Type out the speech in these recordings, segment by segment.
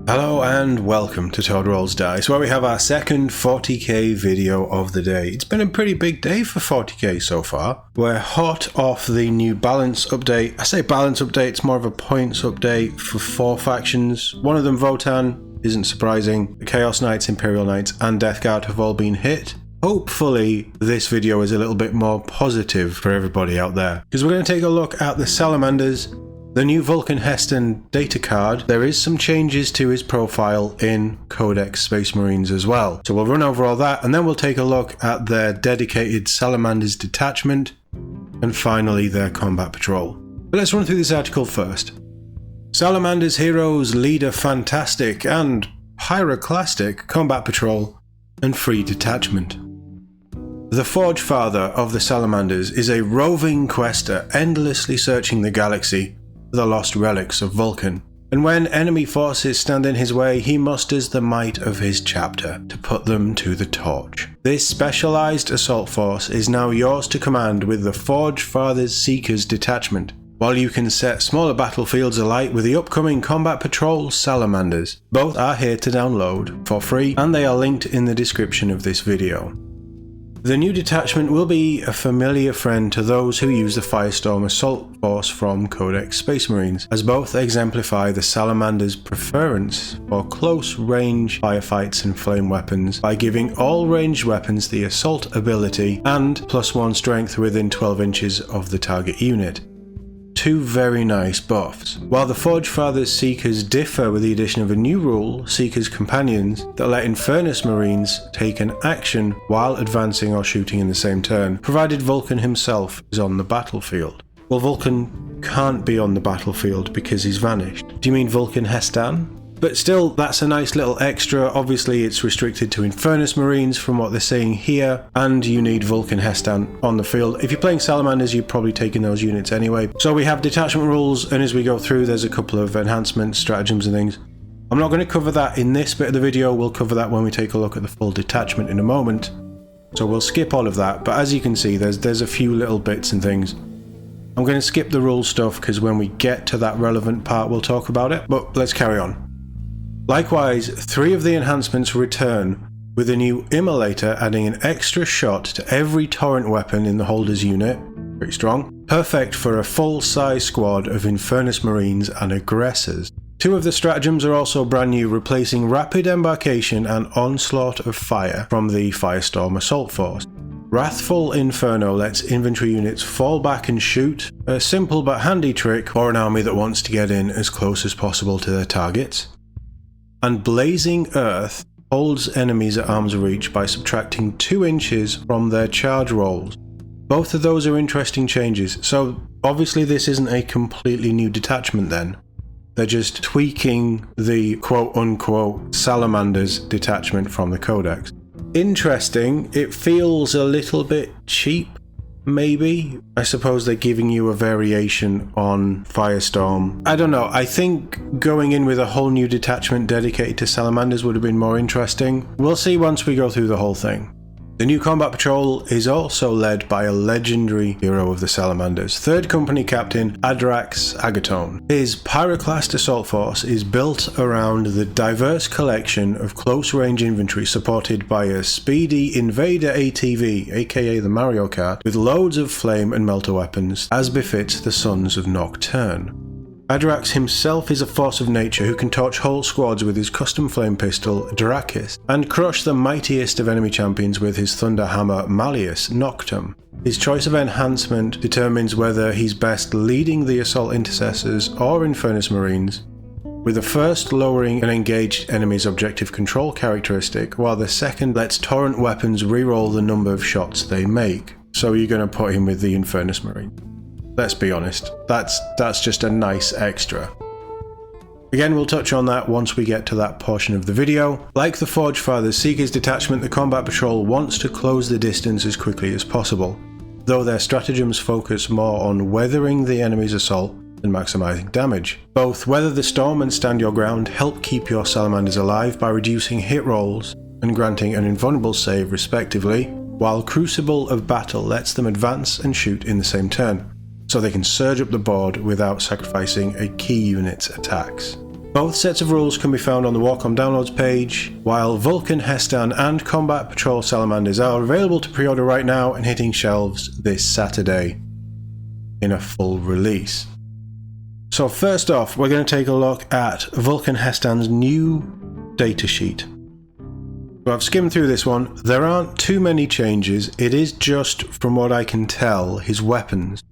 Hello and welcome to Todd Rolls Dice, where we have our second 40k video of the day. It's been a pretty big day for 40k so far. We're hot off the new balance update. I say balance update, it's more of a points update for 4 factions. One of them, Votann, isn't surprising. The Chaos Knights, Imperial Knights and Death Guard have all been hit. Hopefully this video is a little bit more positive for everybody out there, because we're going to take a look at the Salamanders. The new Vulkan He'Stan Datacard. There is some changes to his profile in Codex Space Marines as well. So we'll run over all that and then we'll take a look at their dedicated Salamanders Detachment and finally their Combat Patrol. But let's run through this article first. Salamanders Heroes lead a fantastic and pyroclastic Combat Patrol and free detachment. The Forgefather of the Salamanders is a roving quester endlessly searching the galaxy the lost relics of Vulkan, and when enemy forces stand in his way, he musters the might of his chapter to put them to the torch. This specialized assault force is now yours to command with the Forgefather's Seekers Detachment, while you can set smaller battlefields alight with the upcoming Combat Patrol Salamanders. Both are here to download for free, and they are linked in the description of this video. The new detachment will be a familiar friend to those who use the Firestorm Assault Force from Codex Space Marines, as both exemplify the Salamander's preference for close-range firefights and flame weapons by giving all ranged weapons the assault ability and +1 strength within 12 inches of the target unit. Two very nice buffs. While the Forgefather's Seekers differ with the addition of a new rule, Seekers Companions, that let Infernus Marines take an action while advancing or shooting in the same turn, provided Vulkan himself is on the battlefield. Well, Vulkan can't be on the battlefield because he's vanished. Do you mean Vulkan He'Stan? But still, that's a nice little extra. Obviously it's restricted to Infernus Marines from what they're saying here, and you need Vulkan He'Stan on the field. If you're playing Salamanders, you're probably taking those units anyway. So we have detachment rules, and as we go through, there's a couple of enhancements, stratagems and things. I'm not going to cover that in this bit of the video. We'll cover that when we take a look at the full detachment in a moment. So we'll skip all of that, but as you can see, there's a few little bits and things. I'm going to skip the rule stuff because when we get to that relevant part, we'll talk about it, but let's carry on. Likewise, 3 of the enhancements return, with a new Immolator adding an extra shot to every torrent weapon in the holder's unit, pretty strong, perfect for a full-size squad of Infernus Marines and Aggressors. 2 of the stratagems are also brand new, replacing Rapid Embarkation and Onslaught of Fire from the Firestorm Assault Force. Wrathful Inferno lets infantry units fall back and shoot, a simple but handy trick for an army that wants to get in as close as possible to their targets. And Blazing Earth holds enemies at arm's reach by subtracting 2 inches from their charge rolls. Both of those are interesting changes, so obviously this isn't a completely new detachment then. They're just tweaking the quote-unquote Salamanders detachment from the Codex. Interesting, it feels a little bit cheap. Maybe. I suppose they're giving you a variation on Firestorm. I don't know, I think going in with a whole new detachment dedicated to Salamanders would have been more interesting. We'll see once we go through the whole thing. The new Combat Patrol is also led by a legendary hero of the Salamanders, 3rd Company Captain Adrax Agaton. His Pyroclast assault force is built around the diverse collection of close-range infantry supported by a speedy Invader ATV, aka the Mario Kart, with loads of flame and melter weapons, as befits the Sons of Nocturne. Adrax himself is a force of nature who can torch whole squads with his custom flame pistol, Drakis, and crush the mightiest of enemy champions with his thunder hammer, Malleus Noctum. His choice of enhancement determines whether he's best leading the Assault Intercessors or Infernus Marines, with the first lowering an engaged enemy's objective control characteristic, while the second lets torrent weapons reroll the number of shots they make. So you're going to put him with the Infernus Marine. Let's be honest, that's just a nice extra. Again, we'll touch on that once we get to that portion of the video. Like the Forgefather's Seekers Detachment, the Combat Patrol wants to close the distance as quickly as possible, though their stratagems focus more on weathering the enemy's assault than maximising damage. Both Weather the Storm and Stand Your Ground help keep your Salamanders alive by reducing hit rolls and granting an invulnerable save respectively, while Crucible of Battle lets them advance and shoot in the same turn, so they can surge up the board without sacrificing a key unit's attacks. Both sets of rules can be found on the WarCom downloads page, while Vulkan He'Stan and Combat Patrol Salamanders are available to pre-order right now and hitting shelves this Saturday in a full release. So first off, we're going to take a look at Vulkan He'Stan's new datasheet. So I've skimmed through this one. There aren't too many changes. It is just, from what I can tell, his weapons.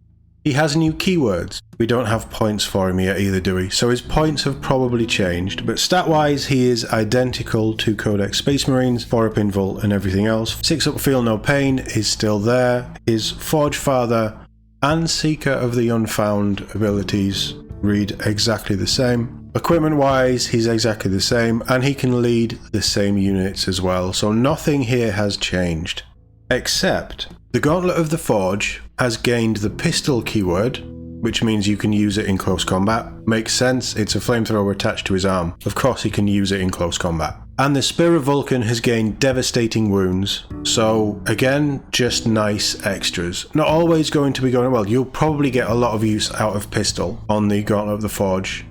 He has new keywords. We don't have points for him yet either, do we? So his points have probably changed, but stat-wise he is identical to Codex Space Marines, 4-up invul and everything else. 6-up Feel No Pain is still there. His Forgefather and Seeker of the Unfound abilities read exactly the same. Equipment-wise, he's exactly the same, and he can lead the same units as well, so nothing here has changed. Except the Gauntlet of the Forge has gained the pistol keyword, which means you can use it in close combat. Makes sense, it's a flamethrower attached to his arm. Of course he can use it in close combat. And the Spear of Vulkan has gained devastating wounds, so again, just nice extras. Not always going to be going well. You'll probably get a lot of use out of pistol on the Gauntlet of the Forge.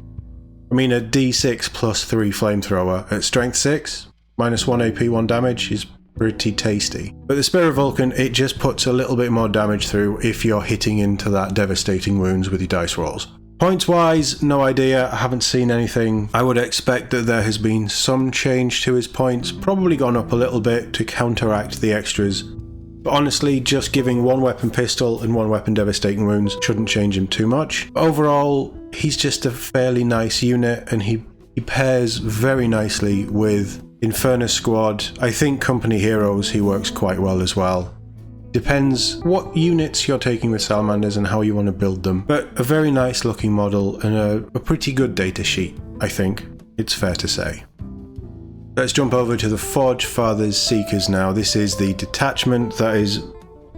I mean, a D6 plus 3 flamethrower at strength 6, minus 1 AP, 1 damage is pretty tasty. But the Spear of Vulkan, it just puts a little bit more damage through if you're hitting into that devastating wounds with your dice rolls. Points wise, no idea, I haven't seen anything. I would expect that there has been some change to his points, probably gone up a little bit to counteract the extras. But honestly, just giving 1 weapon pistol and 1 weapon devastating wounds shouldn't change him too much. Overall, he's just a fairly nice unit, and he pairs very nicely with Infernus Squad. I think Company Heroes he works quite well as well. Depends what units you're taking with Salamanders and how you want to build them. But a very nice looking model and a pretty good data sheet, I think. It's fair to say. Let's jump over to the Forgefather's Seekers now. This is the detachment that is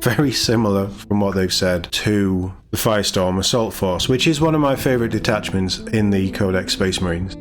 very similar, from what they've said, to the Firestorm Assault Force, which is one of my favourite detachments in the Codex Space Marines.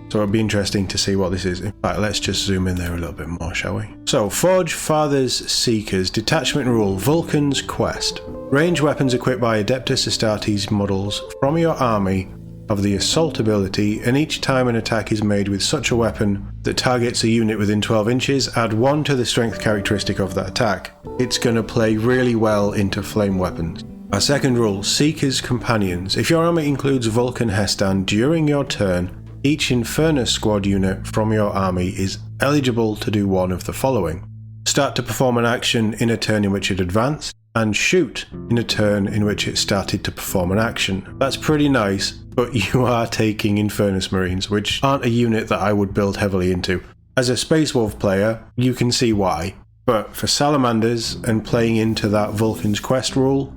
So it'll be interesting to see what this is. In fact, let's just zoom in there a little bit more, shall we? So, Forgefather's Seekers, Detachment Rule, Vulkan's Quest. Range weapons equipped by Adeptus Astartes models from your army of the Assault ability, and each time an attack is made with such a weapon that targets a unit within 12 inches, add 1 to the strength characteristic of that attack. It's going to play really well into flame weapons. Our second rule, Seeker's Companions. If your army includes Vulkan He'Stan during your turn, each Infernus Squad unit from your army is eligible to do one of the following. Start to perform an action in a turn in which it advanced, and shoot in a turn in which it started to perform an action. That's pretty nice, but you are taking Infernus Marines, which aren't a unit that I would build heavily into. As a Space Wolf player, you can see why, but for Salamanders and playing into that Vulkan's Quest rule,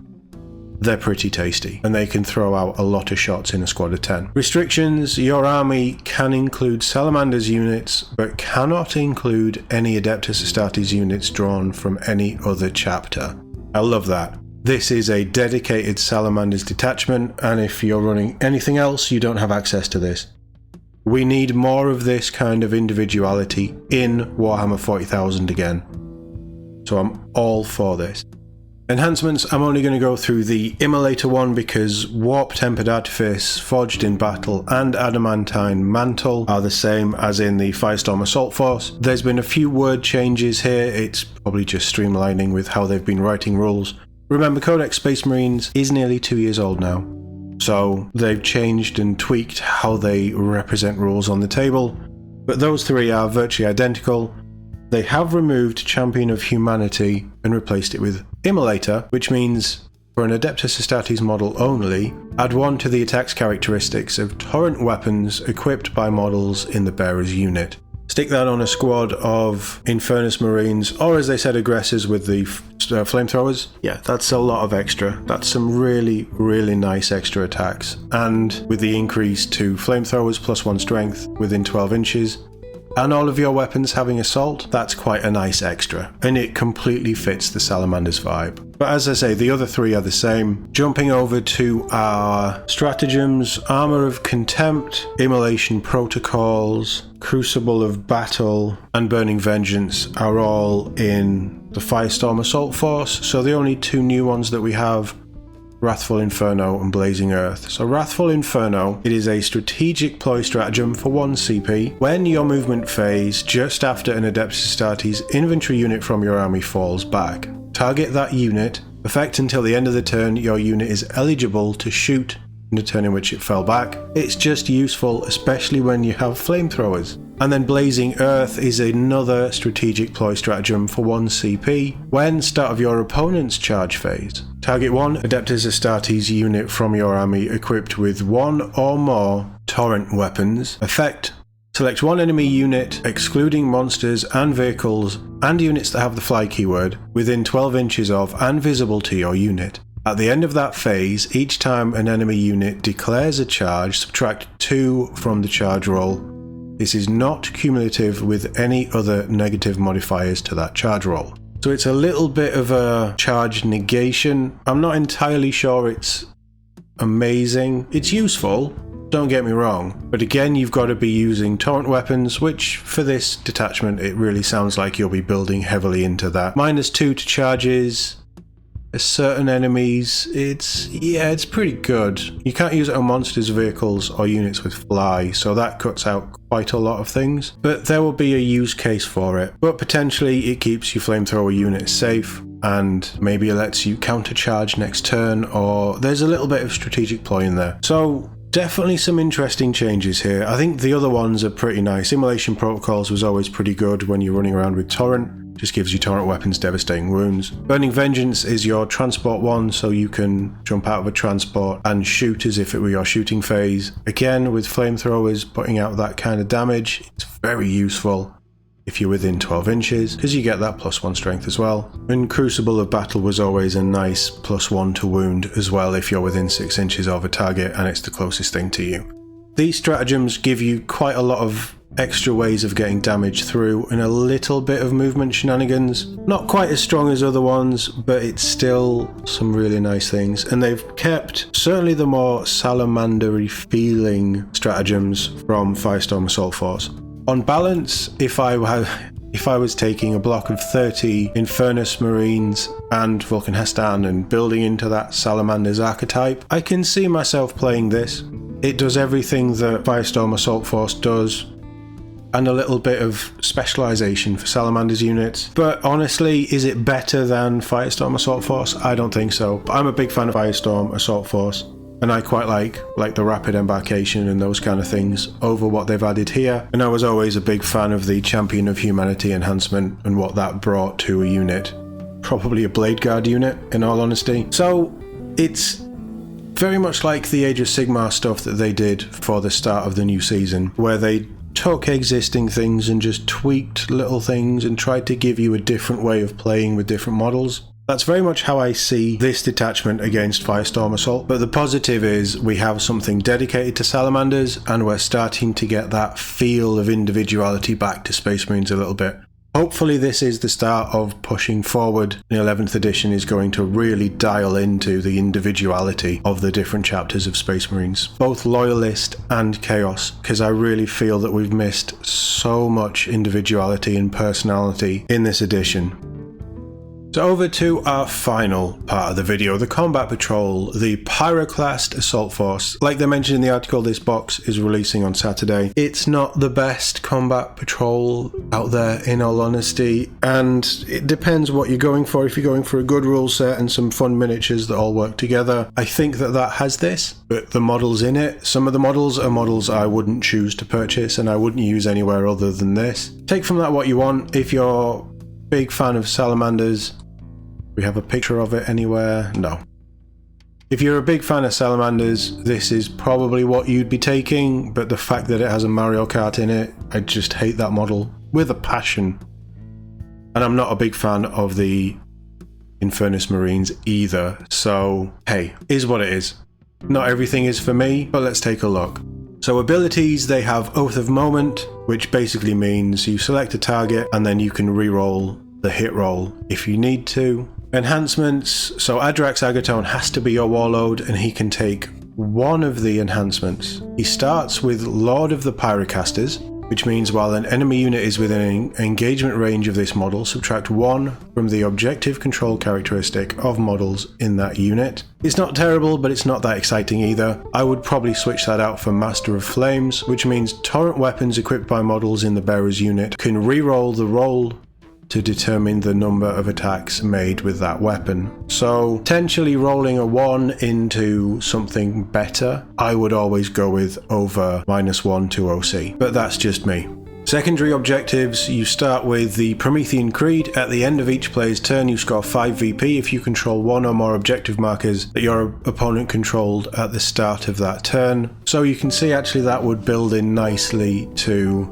they're pretty tasty, and they can throw out a lot of shots in a squad of 10. Restrictions, your army can include Salamanders units, but cannot include any Adeptus Astartes units drawn from any other chapter. I love that. This is a dedicated Salamanders detachment, and if you're running anything else, you don't have access to this. We need more of this kind of individuality in Warhammer 40,000 again. So I'm all for this. Enhancements, I'm only going to go through the Immolator one because Warp Tempered Artifice, Forged in Battle and Adamantine Mantle are the same as in the Firestorm Assault Force. There's been a few word changes here, it's probably just streamlining with how they've been writing rules. Remember, Codex Space Marines is nearly 2 years old now, so they've changed and tweaked how they represent rules on the table, but those 3 are virtually identical. They have removed Champion of Humanity and replaced it with Immolator, which means for an Adeptus Astartes model only, add 1 to the attacks characteristics of torrent weapons equipped by models in the bearer's unit. Stick that on a squad of Infernus Marines, or as they said, aggressors with the flamethrowers. Yeah, that's a lot of extra. That's some really, really nice extra attacks. And with the increase to flamethrowers plus 1 strength within 12 inches, and all of your weapons having assault, that's quite a nice extra, and it completely fits the Salamanders vibe. But as I say, the other 3 are the same. Jumping over to our stratagems, Armour of Contempt, Immolation Protocols, Crucible of Battle, and Burning Vengeance are all in the Firestorm Assault Force, so the only 2 new ones that we have Wrathful Inferno and Blazing Earth. So Wrathful Inferno, it is a strategic ploy stratagem for 1 CP. When your movement phase, just after an Adeptus Astartes infantry unit from your army falls back, target that unit, effect until the end of the turn your unit is eligible to shoot in the turn in which it fell back. It's just useful, especially when you have flamethrowers. And then Blazing Earth is another strategic ploy stratagem for 1 CP. When start of your opponent's charge phase, target 1 Adeptus Astartes unit from your army equipped with 1 or more torrent weapons. Effect: select 1 enemy unit, excluding monsters and vehicles and units that have the fly keyword, within 12 inches of and visible to your unit. At the end of that phase, each time an enemy unit declares a charge, subtract 2 from the charge roll. This is not cumulative with any other negative modifiers to that charge roll. So it's a little bit of a charge negation. I'm not entirely sure it's amazing. It's useful, don't get me wrong, but again you've got to be using torrent weapons, which for this detachment it really sounds like you'll be building heavily into that. -2 to charges. Certain enemies, it's pretty good. You can't use it on monsters, vehicles, or units with fly, so that cuts out quite a lot of things. But there will be a use case for it. But potentially it keeps your flamethrower units safe, and maybe it lets you countercharge next turn, or there's a little bit of strategic ploy in there. So definitely some interesting changes here. I think the other ones are pretty nice. Immolation Protocols was always pretty good when you're running around with Torrent. Just gives you torrent weapons, devastating wounds. Burning Vengeance is your transport one, so you can jump out of a transport and shoot as if it were your shooting phase. Again, with flamethrowers putting out that kind of damage, it's very useful if you're within 12 inches, because you get that +1 strength as well. And Crucible of Battle was always a nice +1 to wound as well if you're within 6 inches of a target and it's the closest thing to you. These stratagems give you quite a lot of extra ways of getting damage through and a little bit of movement shenanigans. Not quite as strong as other ones, but it's still some really nice things. And they've kept certainly the more salamandery feeling stratagems from Firestorm Assault Force. On balance, if I was taking a block of 30 Infernus Marines and Vulkan He'Stan and building into that Salamanders archetype, I can see myself playing this. It does everything that Firestorm Assault Force does, and a little bit of specialization for Salamanders units. But honestly, is it better than Firestorm Assault Force? I don't think so. But I'm a big fan of Firestorm Assault Force, and I quite like the rapid embarkation and those kind of things over what they've added here. And I was always a big fan of the Champion of Humanity enhancement and what that brought to a unit. Probably a Blade Guard unit, in all honesty. So it's very much like the Age of Sigmar stuff that they did for the start of the new season, where they took existing things and just tweaked little things and tried to give you a different way of playing with different models. That's very much how I see this detachment against Firestorm Assault, but the positive is we have something dedicated to Salamanders and we're starting to get that feel of individuality back to Space Marines a little bit. Hopefully this is the start of pushing forward. The 11th edition is going to really dial into the individuality of the different chapters of Space Marines, both Loyalist and Chaos, because I really feel that we've missed so much individuality and personality in this edition. So over to our final part of the video, the Combat Patrol, the Pyroclast Assault Force. Like they mentioned in the article, this box is releasing on Saturday. It's not the best Combat Patrol out there, in all honesty, and it depends what you're going for. If you're going for a good rule set and some fun miniatures that all work together, I think that has this. But the models in it, some of the models are models I wouldn't choose to purchase and I wouldn't use anywhere other than this. Take from that what you want. If you're a big fan of Salamanders, we have a picture of it anywhere? No. If you're a big fan of Salamanders, this is probably what you'd be taking, but the fact that it has a Mario Kart in it, I just hate that model with a passion. And I'm not a big fan of the Infernus Marines either, so hey, is what it is. Not everything is for me, but let's take a look. So abilities, they have Oath of Moment, which basically means you select a target and then you can re-roll the hit roll if you need to. Enhancements, so Adrax Agaton has to be your warlord and he can take one of the enhancements. He starts with Lord of the Pyrocasters, which means while an enemy unit is within engagement range of this model, subtract 1 from the objective control characteristic of models in that unit. It's not terrible, but it's not that exciting either. I would probably switch that out for Master of Flames, which means torrent weapons equipped by models in the bearer's unit can reroll the roll to determine the number of attacks made with that weapon. So potentially rolling a 1 into something better, I would always go with over -1 to OC, but that's just me. Secondary objectives, you start with the Promethean Creed. At the end of each player's turn, you score 5 VP if you control one or more objective markers that your opponent controlled at the start of that turn. So you can see actually that would build in nicely to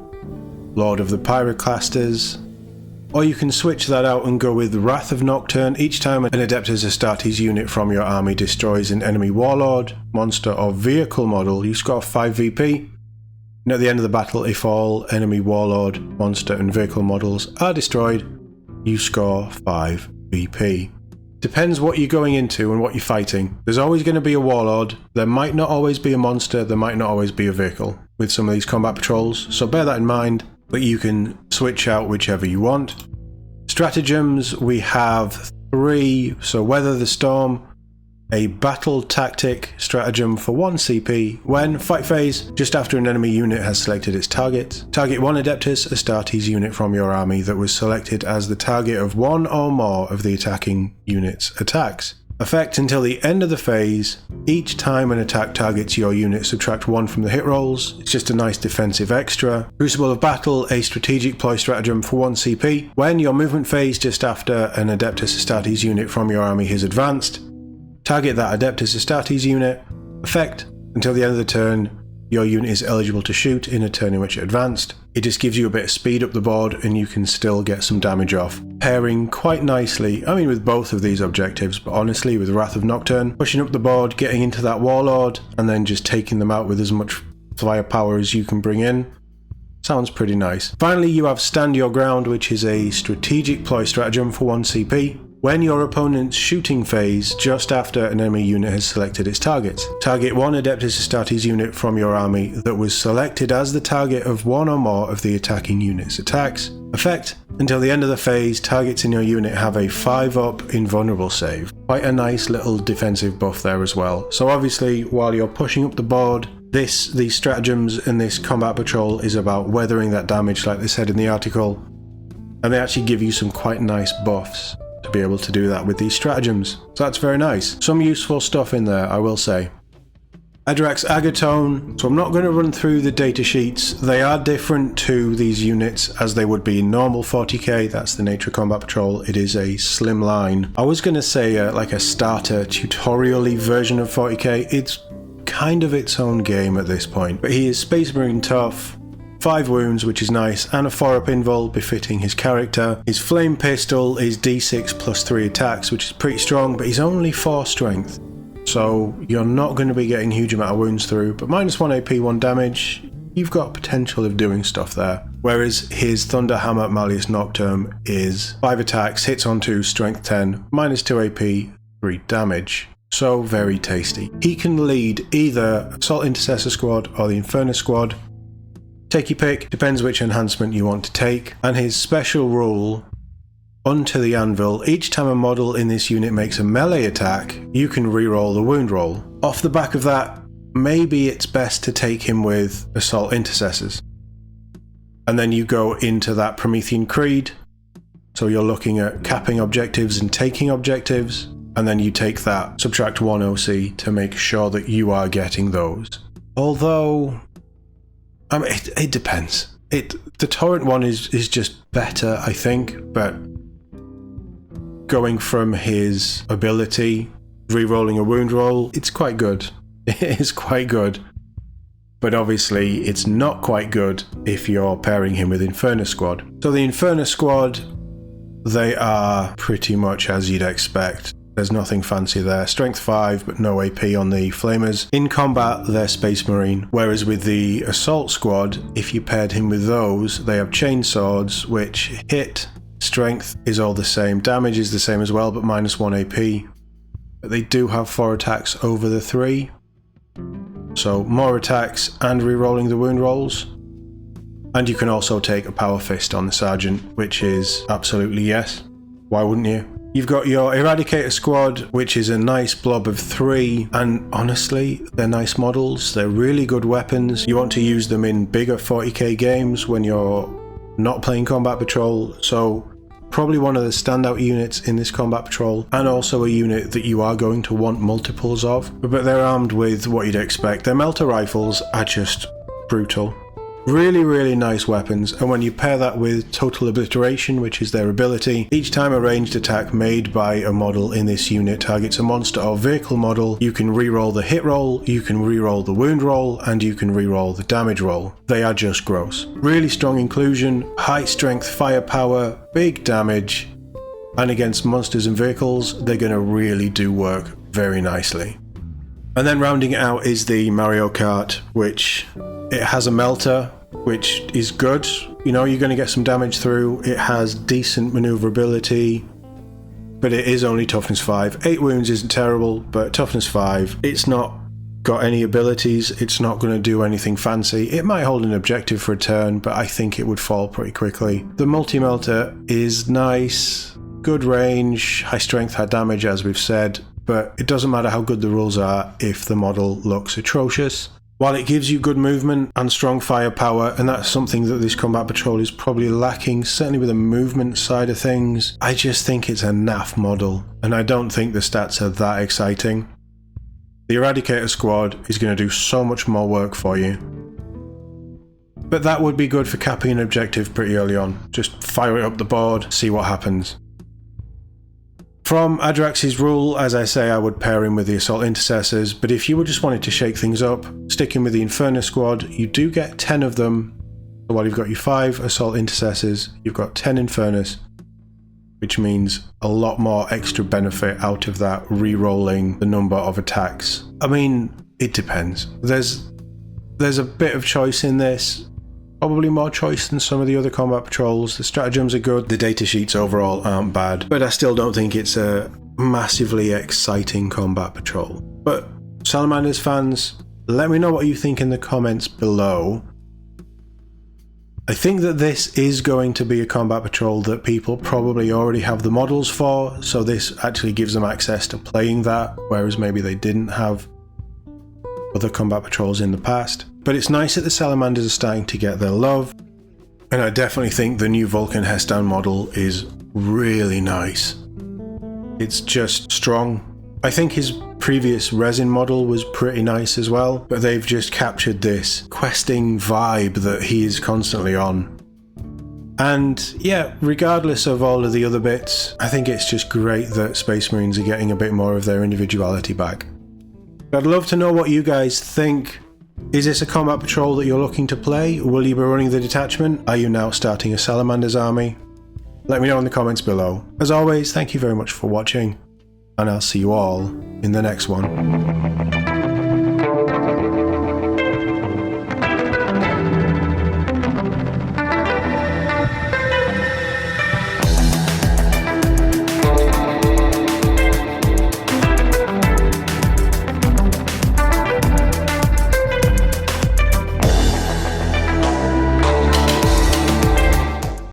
Lord of the Pyroclasters. Or you can switch that out and go with Wrath of Nocturne. Each time an Adeptus Astartes unit from your army destroys an enemy warlord, monster or vehicle model, you score 5 VP. And at the end of the battle, if all enemy warlord, monster and vehicle models are destroyed, you score 5 VP. Depends what you're going into and what you're fighting. There's always going to be a warlord. There might not always be a monster. There might not always be a vehicle with some of these combat patrols. So bear that in mind. But you can switch out whichever you want. Stratagems, we have 3. So Weather the Storm, a battle tactic stratagem for 1 CP. When fight phase, just after an enemy unit has selected its target, target 1 Adeptus Astartes unit from your army that was selected as the target of 1 or more of the attacking unit's attacks. Effect until the end of the phase. Each time an attack targets your unit, subtract 1 from the hit rolls. It's just a nice defensive extra. Crucible of Battle, a strategic ploy stratagem for 1 CP. When your movement phase just after an Adeptus Astartes unit from your army has advanced, target that Adeptus Astartes unit. Effect until the end of the turn. Your unit is eligible to shoot in a turn in which it advanced. It just gives you a bit of speed up the board and you can still get some damage off. Pairing quite nicely, I mean with both of these objectives, but honestly with Wrath of Nocturne, pushing up the board, getting into that warlord, and then just taking them out with as much firepower as you can bring in. Sounds pretty nice. Finally, you have Stand Your Ground, which is a strategic ploy stratagem for 1 CP. When your opponent's shooting phase, just after an enemy unit has selected its target, target 1 Adeptus Astartes unit from your army that was selected as the target of 1 or more of the attacking unit's attacks. Effect until the end of the phase, targets in your unit have a 5-up invulnerable save. Quite a nice little defensive buff there as well. So obviously, while you're pushing up the board, these stratagems and this combat patrol is about weathering that damage, like they said in the article, and they actually give you some quite nice buffs to be able to do that with these stratagems. So that's very nice. Some useful stuff in there, I will say. Adrax Agatone. So I'm not going to run through the data sheets. They are different to these units as they would be in normal 40k. That's the nature of Combat Patrol. It is a slim line. I was going to say like a starter tutorial-y version of 40k. It's kind of its own game at this point. But he is Space Marine tough. 5 wounds, which is nice, and a 4-up invul befitting his character. His flame pistol is d6 plus 3 attacks, which is pretty strong, but he's only 4 strength. So you're not going to be getting a huge amount of wounds through, but -1 AP, 1 damage, you've got potential of doing stuff there. Whereas his Thunderhammer Malleus Nocturne is 5 attacks, hits on 2, strength 10, -2 AP, 3 damage. So very tasty. He can lead either Assault Intercessor Squad or the Inferno Squad. Take your pick, depends which enhancement you want to take. And his special rule, Unto the Anvil, each time a model in this unit makes a melee attack, you can reroll the wound roll. Off the back of that, maybe it's best to take him with Assault Intercessors. And then you go into that Promethean Creed, so you're looking at capping objectives and taking objectives, and then you take that, subtract 1 OC to make sure that you are getting those. Although, I mean, it depends. The torrent one is just better, I think, but going from his ability, re-rolling a wound roll, it's quite good. It is quite good. But obviously, it's not quite good if you're pairing him with Inferno Squad. So the Inferno Squad, they are pretty much as you'd expect. There's nothing fancy there. Strength 5, but no AP on the Flamers. In combat, they're Space Marine. Whereas with the Assault Squad, if you paired him with those, they have chain swords, which hit, strength is all the same. Damage is the same as well, but -1 AP. But they do have 4 attacks over the 3. So more attacks and re-rolling the wound rolls. And you can also take a power fist on the sergeant, which is absolutely yes. Why wouldn't you? You've got your Eradicator squad, which is a nice blob of 3, and honestly, they're nice models, they're really good weapons. You want to use them in bigger 40k games when you're not playing Combat Patrol, so probably one of the standout units in this Combat Patrol, and also a unit that you are going to want multiples of. But they're armed with what you'd expect. Their melter rifles are just brutal. Really, really nice weapons, and when you pair that with Total Obliteration, which is their ability, each time a ranged attack made by a model in this unit targets a monster or vehicle model, you can reroll the hit roll, you can reroll the wound roll, and you can reroll the damage roll. They are just gross. Really strong inclusion, high strength firepower, big damage, and against monsters and vehicles, they're going to really do work very nicely. And then rounding it out is the Mario Kart, which it has a melter, which is good. You know, you're going to get some damage through. It has decent maneuverability, but it is only toughness 5. 8 wounds isn't terrible, but toughness 5. It's not got any abilities. It's not going to do anything fancy. It might hold an objective for a turn, but I think it would fall pretty quickly. The multi-melter is nice, good range, high strength, high damage, as we've said, but it doesn't matter how good the rules are if the model looks atrocious. While it gives you good movement and strong firepower, and that's something that this Combat Patrol is probably lacking, certainly with the movement side of things, I just think it's a naff model, and I don't think the stats are that exciting. The Eradicator squad is going to do so much more work for you. But that would be good for capping an objective pretty early on. Just fire it up the board, see what happens. From Adrax's rule, as I say, I would pair him with the Assault Intercessors, but if you were just wanting to shake things up, sticking with the Inferno squad, you do get 10 of them. So while you've got your 5 Assault Intercessors, you've got 10 Infernus, which means a lot more extra benefit out of that re-rolling the number of attacks. I mean, it depends. There's a bit of choice in this. Probably more choice than some of the other Combat Patrols. The stratagems are good, the data sheets overall aren't bad, but I still don't think it's a massively exciting Combat Patrol. But Salamanders fans, let me know what you think in the comments below. I think that this is going to be a Combat Patrol that people probably already have the models for, so this actually gives them access to playing that, whereas maybe they didn't have other Combat Patrols in the past. But it's nice that the Salamanders are starting to get their love, and I definitely think the new Vulkan He'Stan model is really nice. It's just strong. I think his previous resin model was pretty nice as well, but they've just captured this questing vibe that he is constantly on. And yeah, regardless of all of the other bits, I think it's just great that Space Marines are getting a bit more of their individuality back. I'd love to know what you guys think. Is this a Combat Patrol that you're looking to play? Will you be running the detachment? Are you now starting a Salamanders army? Let me know in the comments below. As always, thank you very much for watching, and I'll see you all in the next one.